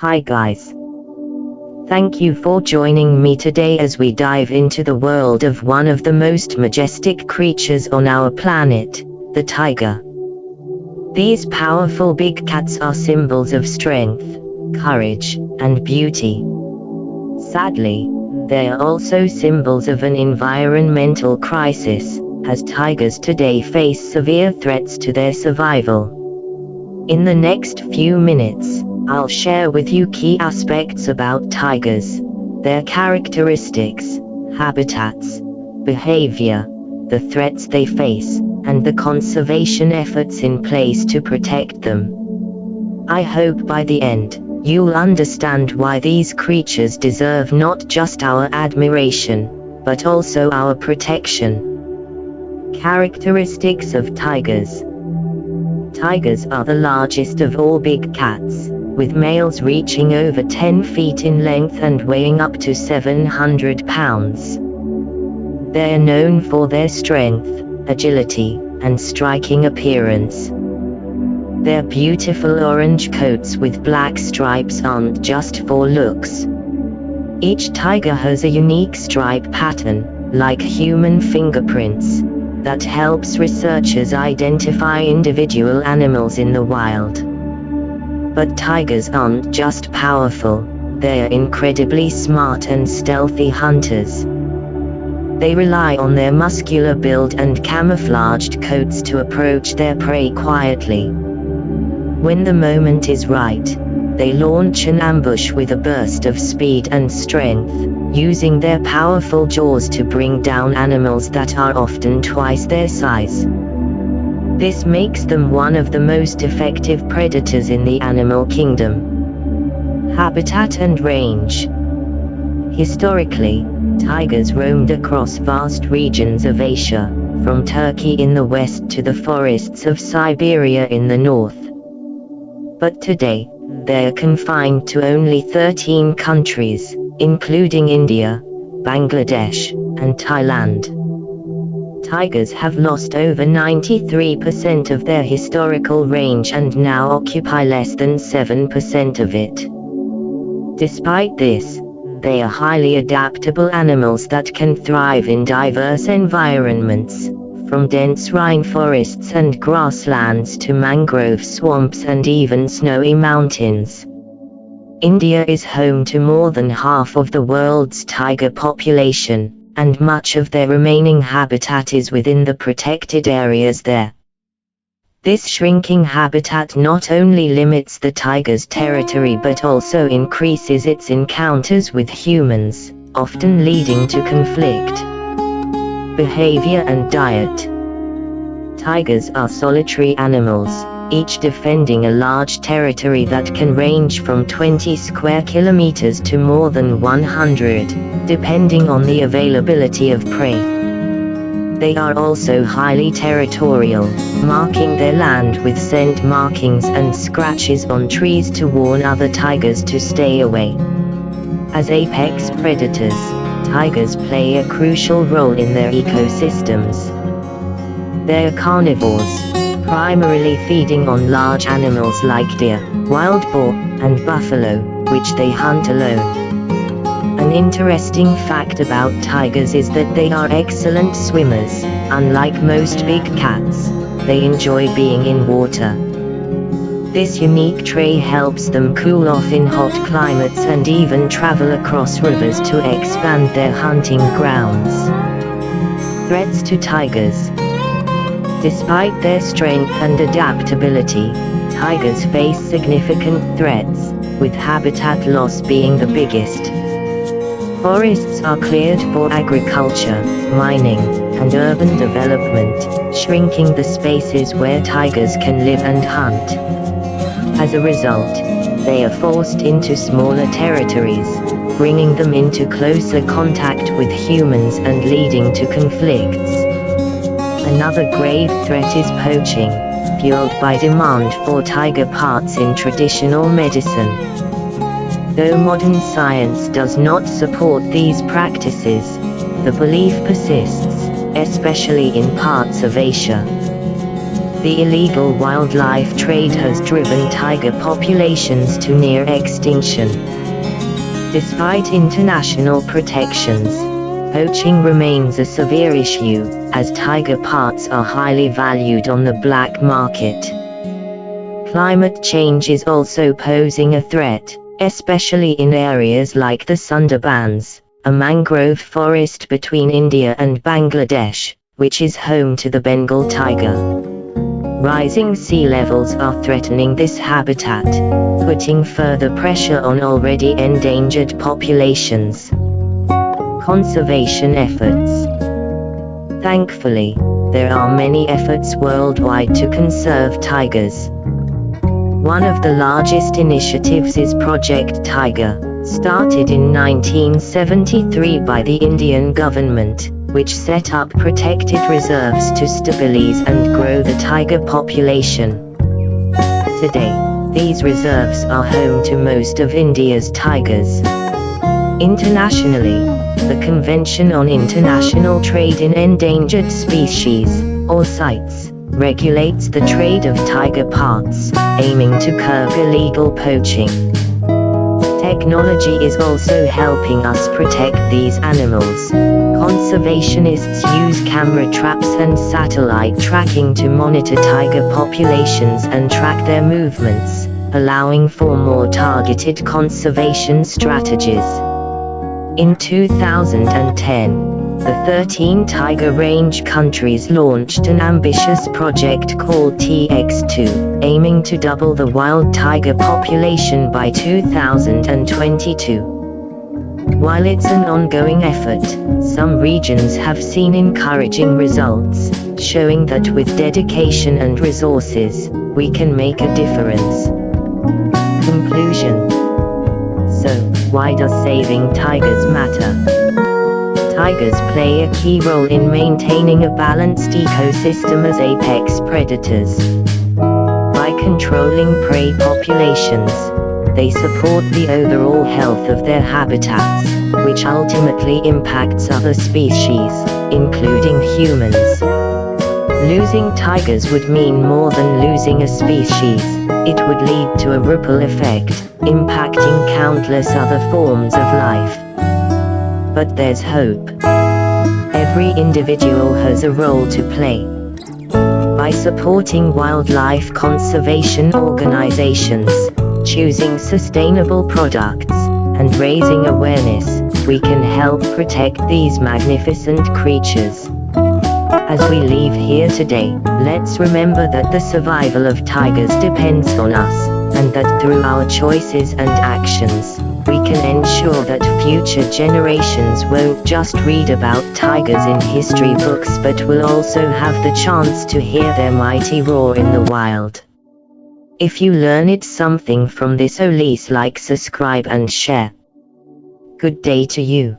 Hi guys. Thank you for joining me today as we dive into the world of one of the most majestic creatures on our planet, the tiger. These powerful big cats are symbols of strength, courage, and beauty. Sadly, they are also symbols of an environmental crisis, as tigers today face severe threats to their survival. In the next few minutes, I'll share with you key aspects about tigers, their characteristics, habitats, behavior, the threats they face, and the conservation efforts in place to protect them. I hope by the end, you'll understand why these creatures deserve not just our admiration, but also our protection. Characteristics of tigers. Tigers are the largest of all big cats, with males reaching over 10 feet in length and weighing up to 700 pounds. They are known for their strength, agility, and striking appearance. Their beautiful orange coats with black stripes aren't just for looks. Each tiger has a unique stripe pattern, like human fingerprints, that helps researchers identify individual animals in the wild. But tigers aren't just powerful, they are incredibly smart and stealthy hunters. They rely on their muscular build and camouflaged coats to approach their prey quietly. When the moment is right, they launch an ambush with a burst of speed and strength, using their powerful jaws to bring down animals that are often twice their size. This makes them one of the most effective predators in the animal kingdom. Habitat and range. Historically, tigers roamed across vast regions of Asia, from Turkey in the west to the forests of Siberia in the north. But today, they are confined to only 13 countries, including India, Bangladesh, and Thailand. Tigers have lost over 93% of their historical range and now occupy less than 7% of it. Despite this, they are highly adaptable animals that can thrive in diverse environments, from dense rainforests and grasslands to mangrove swamps and even snowy mountains. India is home to more than half of the world's tiger population, and much of their remaining habitat is within the protected areas there. This shrinking habitat not only limits the tiger's territory but also increases its encounters with humans, often leading to conflict. Behavior and diet. Tigers are solitary animals, each defending a large territory that can range from 20 square kilometers to more than 100, depending on the availability of prey. They are also highly territorial, marking their land with scent markings and scratches on trees to warn other tigers to stay away. As apex predators, tigers play a crucial role in their ecosystems. They are carnivores, primarily feeding on large animals like deer, wild boar, and buffalo, which they hunt alone. An interesting fact about tigers is that they are excellent swimmers. Unlike most big cats, they enjoy being in water. This unique trait helps them cool off in hot climates and even travel across rivers to expand their hunting grounds. Threats to tigers. Despite their strength and adaptability, tigers face significant threats, with habitat loss being the biggest. Forests are cleared for agriculture, mining, and urban development, shrinking the spaces where tigers can live and hunt. As a result, they are forced into smaller territories, bringing them into closer contact with humans and leading to conflicts. Another grave threat is poaching, fueled by demand for tiger parts in traditional medicine. Though modern science does not support these practices, the belief persists, especially in parts of Asia. The illegal wildlife trade has driven tiger populations to near extinction. Despite international protections, poaching remains a severe issue, as tiger parts are highly valued on the black market. Climate change is also posing a threat, especially in areas like the Sundarbans, a mangrove forest between India and Bangladesh, which is home to the Bengal tiger. Rising sea levels are threatening this habitat, putting further pressure on already endangered populations. Conservation efforts. Thankfully, there are many efforts worldwide to conserve tigers. One of the largest initiatives is Project Tiger, started in 1973 by the Indian government, which set up protected reserves to stabilize and grow the tiger population. Today, these reserves are home to most of India's tigers. Internationally, the Convention on International Trade in Endangered Species, or CITES, regulates the trade of tiger parts, aiming to curb illegal poaching. Technology is also helping us protect these animals. Conservationists use camera traps and satellite tracking to monitor tiger populations and track their movements, allowing for more targeted conservation strategies. In 2010, the 13 tiger range countries launched an ambitious project called TX2, aiming to double the wild tiger population by 2022. While it's an ongoing effort, some regions have seen encouraging results, showing that with dedication and resources, we can make a difference. Conclusion. So, why does saving tigers matter? Tigers play a key role in maintaining a balanced ecosystem as apex predators. By controlling prey populations, they support the overall health of their habitats, which ultimately impacts other species, including humans. Losing tigers would mean more than losing a species. It would lead to a ripple effect, impacting countless other forms of life. But there's hope. Every individual has a role to play. By supporting wildlife conservation organizations, choosing sustainable products, and raising awareness, we can help protect these magnificent creatures. As we leave here today, let's remember that the survival of tigers depends on us, and that through our choices and actions, we can ensure that future generations won't just read about tigers in history books but will also have the chance to hear their mighty roar in the wild. If you learned something from this, please like, subscribe and share. Good day to you.